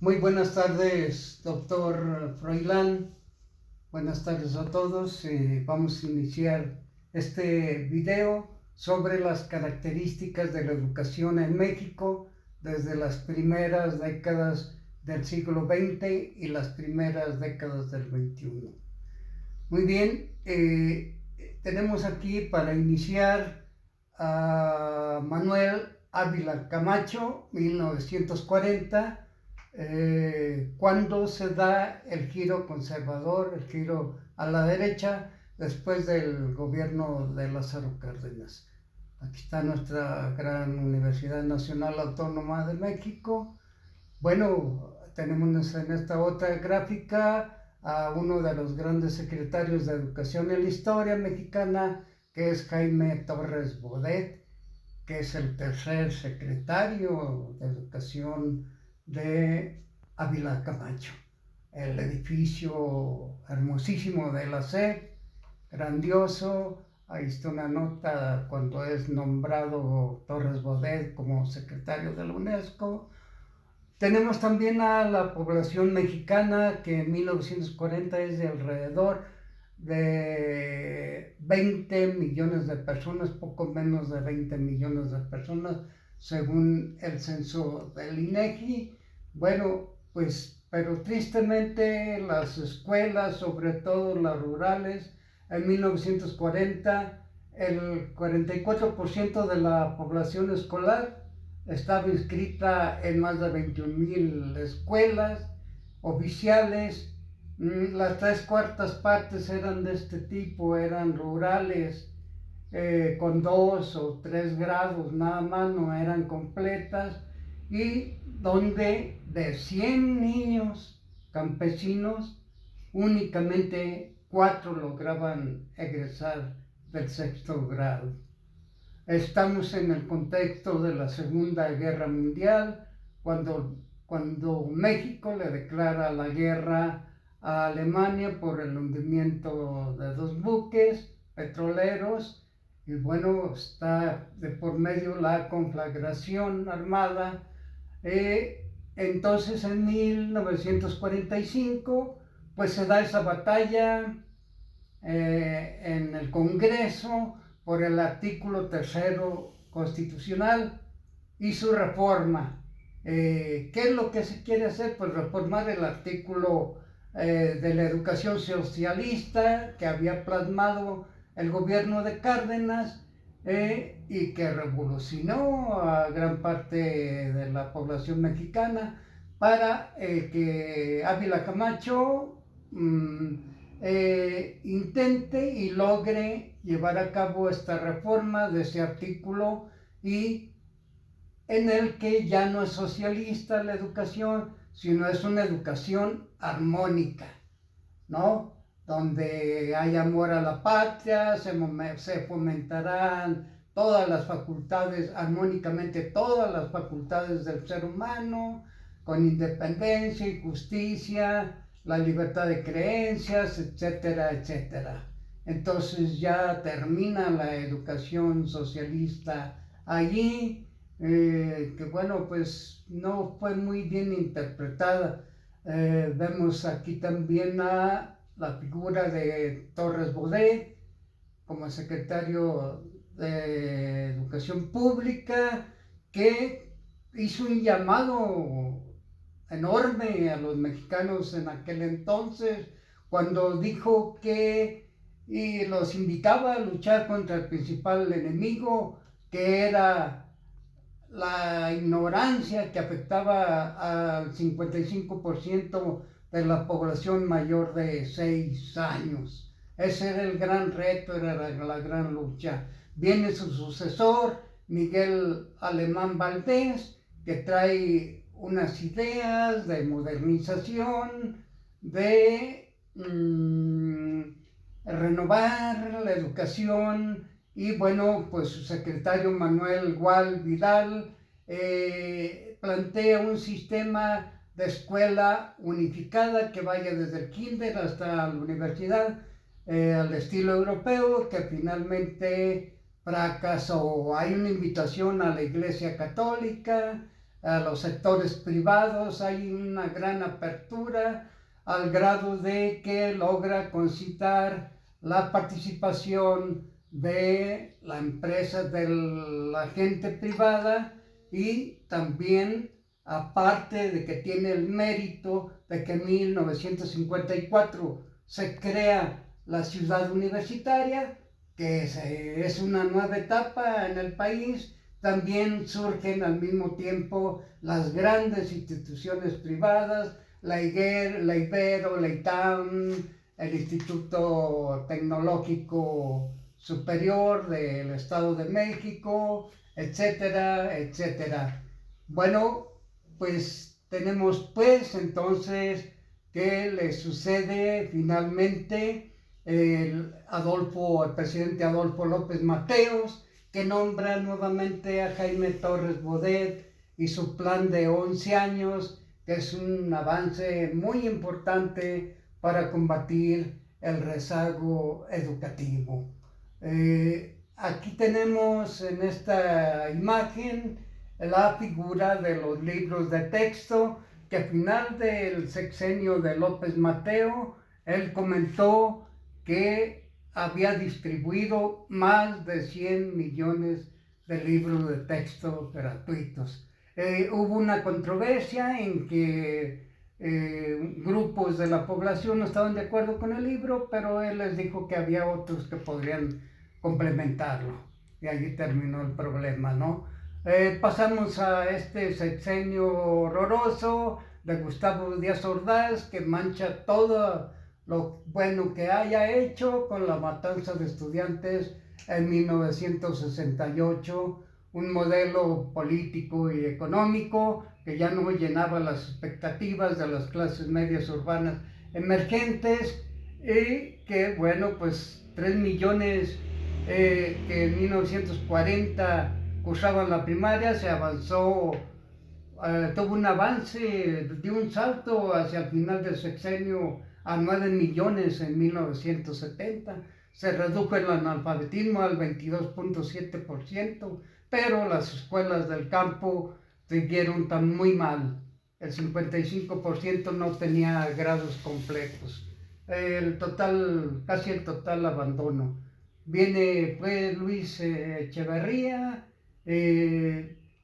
Muy buenas tardes, doctor Froilán. Buenas tardes a todos. Vamos a iniciar este video sobre las características de la educación en México desde las primeras décadas del siglo XX y las primeras décadas del XXI. Muy bien, tenemos aquí para iniciar a Manuel Ávila Camacho, 1940, cuando se da el giro conservador, el giro a la derecha, después del gobierno de Lázaro Cárdenas. Aquí está nuestra gran Universidad Nacional Autónoma de México. Bueno, tenemos en esta otra gráfica a uno de los grandes secretarios de Educación en la historia mexicana, que es Jaime Torres Bodet, que es el tercer secretario de Educación de Ávila Camacho. El edificio hermosísimo de la SEP, grandioso. Ahí está una nota cuando es nombrado Torres Bodet como secretario de la UNESCO. Tenemos también a la población mexicana, que en 1940 es de alrededor de 20 millones de personas, poco menos de 20 millones de personas, según el censo del INEGI. Bueno, pues, pero tristemente las escuelas, sobre todo las rurales, en 1940, el 44% de la población escolar estaba inscrita en más de 21,000 escuelas oficiales. Las 3/4 eran de este tipo, eran rurales, con 2 o 3 grados nada más, no eran completas, y donde de 100 niños campesinos, únicamente 4 lograban egresar del 6º grado. Estamos en el contexto de la Segunda Guerra Mundial, cuando México le declara la guerra a Alemania por el hundimiento de 2 buques petroleros, y bueno, está de por medio la conflagración armada. Entonces en 1945 pues se da esa batalla en el Congreso por el artículo 3º constitucional y su reforma. ¿Qué es lo que se quiere hacer? Pues reformar el artículo de la educación socialista que había plasmado el gobierno de Cárdenas, y que revolucionó a gran parte de la población mexicana, para que Ávila Camacho intente y logre llevar a cabo esta reforma de ese artículo, y en el que ya no es socialista la educación, sino es una educación armónica, ¿no? Donde hay amor a la patria, se fomentarán todas las facultades, armónicamente todas las facultades del ser humano, con independencia y justicia, la libertad de creencias, etcétera, etcétera. Entonces ya termina la educación socialista allí, que bueno, pues no fue muy bien interpretada. Vemos aquí también a la figura de Torres Bodet como secretario de Educación Pública, que hizo un llamado enorme a los mexicanos en aquel entonces, cuando dijo que y los invitaba a luchar contra el principal enemigo, que era la ignorancia que afectaba al 55% de la población mayor de 6 años. Ese era el gran reto, era la gran lucha. Viene su sucesor, Miguel Alemán Valdés, que trae unas ideas de modernización, de renovar la educación, y bueno, pues su secretario Manuel Gual Vidal plantea un sistema de escuela unificada que vaya desde el kinder hasta la universidad, al estilo europeo, que finalmente fracasó. Hay una invitación a la Iglesia Católica a los sectores privados, hay una gran apertura al grado de que logra concitar la participación de la empresa, de la gente privada, y también, aparte de que tiene el mérito de que en 1954 se crea la ciudad universitaria, que es una nueva etapa en el país, también surgen al mismo tiempo las grandes instituciones privadas, la Ibero, la ITAM, el Instituto Tecnológico Superior del Estado de México, etcétera, etcétera. Bueno, pues tenemos pues entonces que le sucede finalmente el presidente Adolfo López Mateos, que nombra nuevamente a Jaime Torres Bodet y su plan de 11 años, que es un avance muy importante para combatir el rezago educativo. Aquí tenemos en esta imagen la figura de los libros de texto, que al final del sexenio de López Mateo, él comentó que había distribuido más de 100 millones de libros de texto gratuitos. Hubo una controversia en que grupos de la población no estaban de acuerdo con el libro, pero él les dijo que había otros que podrían complementarlo. Y allí terminó el problema, ¿no? Pasamos a este sexenio horroroso de Gustavo Díaz Ordaz, que mancha todo lo bueno que haya hecho con la matanza de estudiantes en 1968, un modelo político y económico que ya no llenaba las expectativas de las clases medias urbanas emergentes, y que, bueno, pues 3 millones que en 1940 cursaban la primaria, se avanzó, tuvo un avance, dio un salto hacia el final del sexenio a 9 millones en 1970. Se redujo el analfabetismo al 22.7%, pero las escuelas del campo siguieron tan muy mal. El 55% no tenía grados completos. Casi el total abandono. Viene pues Luis Echeverría.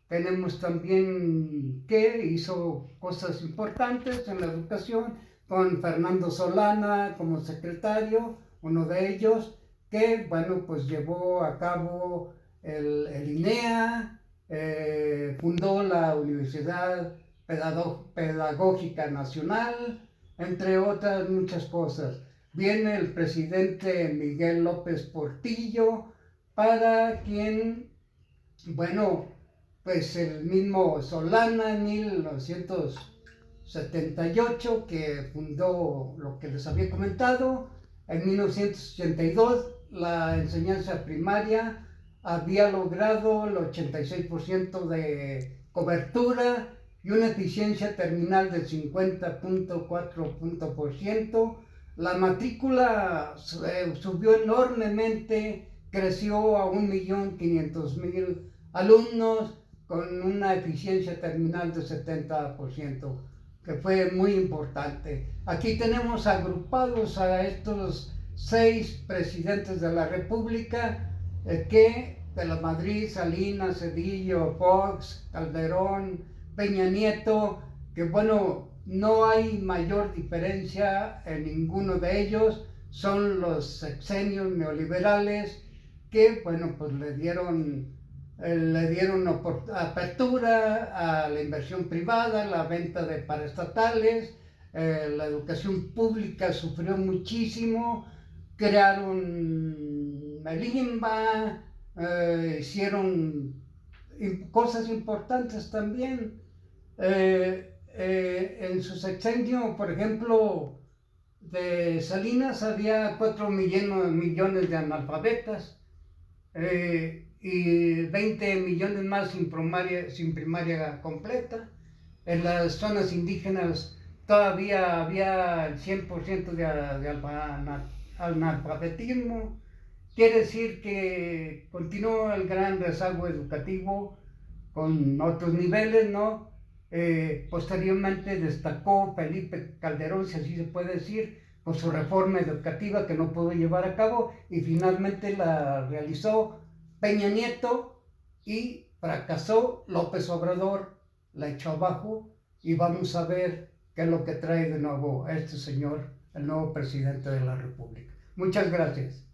Tenemos también que hizo cosas importantes en la educación, con Fernando Solana como secretario, uno de ellos, que, bueno, pues llevó a cabo el INEA, fundó la Universidad Pedagógica Nacional, entre otras muchas cosas. Viene el presidente Miguel López Portillo, para quien, bueno, pues el mismo Solana en 1978, que fundó lo que les había comentado. En 1982 la enseñanza primaria había logrado el 86% de cobertura y una eficiencia terminal del 50.4%. La matrícula subió enormemente, creció a 1.500.000 alumnos, con una eficiencia terminal de 70%, que fue muy importante. Aquí tenemos agrupados a estos 6 presidentes de la República, que de la Madrid: Salinas, Cedillo, Fox, Calderón, Peña Nieto, que, bueno, no hay mayor diferencia en ninguno de ellos. Son los sexenios neoliberales que, bueno, pues le dieron apertura a la inversión privada, la venta de paraestatales. La educación pública sufrió muchísimo, crearon el INBA, hicieron cosas importantes también. En su sexenio, por ejemplo, de Salinas, había 4 millones de analfabetas, y 20 millones más sin primaria completa. En las zonas indígenas todavía había el 100% de analfabetismo. Quiere decir que continuó el gran rezago educativo, con otros niveles, ¿no? Posteriormente destacó Felipe Calderón, si así se puede decir, por su reforma educativa que no pudo llevar a cabo y finalmente la realizó Peña Nieto y fracasó López Obrador, la echó abajo y vamos a ver qué es lo que trae de nuevo este señor, el nuevo presidente de la República. Muchas gracias.